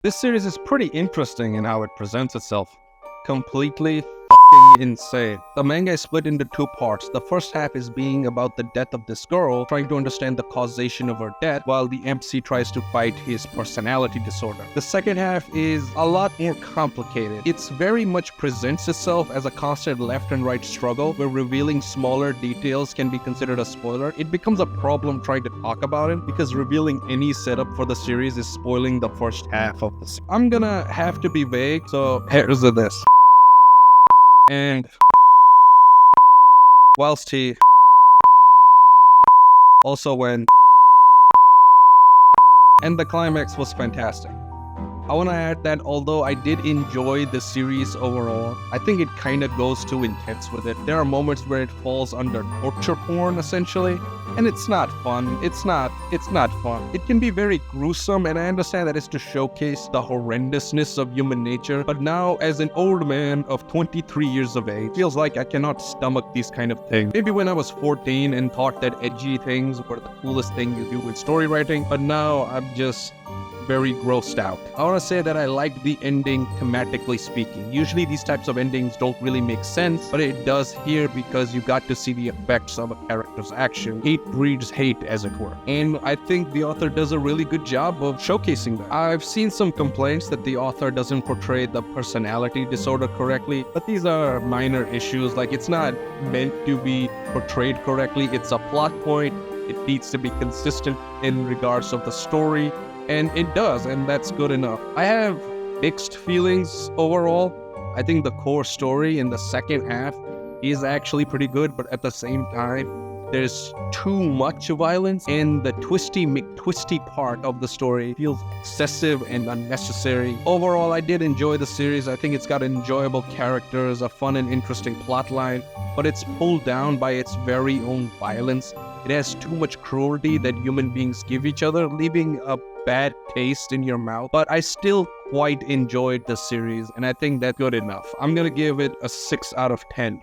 This series is pretty interesting in how it presents itself. Completely fucking insane. The manga is split into two parts. The first half is being about the death of this girl, trying to understand the causation of her death, while the MC tries to fight his personality disorder. The second half is a lot more complicated. It's very much presents itself as a constant left and right struggle, where revealing smaller details can be considered a spoiler. It becomes a problem trying to talk about it, because revealing any setup for the series is spoiling the first half of the series. I'm gonna have to be vague, so here's this. And whilst he also went, and the climax was fantastic. I want to add that although I did enjoy the series overall, I think it kind of goes too intense with it. There are moments where it falls under torture porn essentially, and it's not fun. It's not fun. It can be very gruesome, and I understand that it's to showcase the horrendousness of human nature, but now as an old man of 23 years of age, feels like I cannot stomach these kind of things. Maybe when I was 14 and thought that edgy things were the coolest thing you do with story writing, but now I'm just very grossed out. I want to say that I like the ending thematically speaking. Usually these types of endings don't really make sense, but it does here because you got to see the effects of a character's action. Hate breeds hate, as it were. And I think the author does a really good job of showcasing that. I've seen some complaints that the author doesn't portray the personality disorder correctly, but these are minor issues. Like, it's not meant to be portrayed correctly. It's a plot point. It needs to be consistent in regards of the story. And it does, and that's good enough. I have mixed feelings overall. I think the core story in the second half is actually pretty good, but at the same time, there's too much violence, and the twisty McTwisty part of the story feels excessive and unnecessary. Overall, I did enjoy the series. I think it's got enjoyable characters, a fun and interesting plotline, but it's pulled down by its very own violence. It has too much cruelty that human beings give each other, leaving a bad taste in your mouth. But I still quite enjoyed the series, and I think that's good enough. I'm gonna give it a 6 out of 10.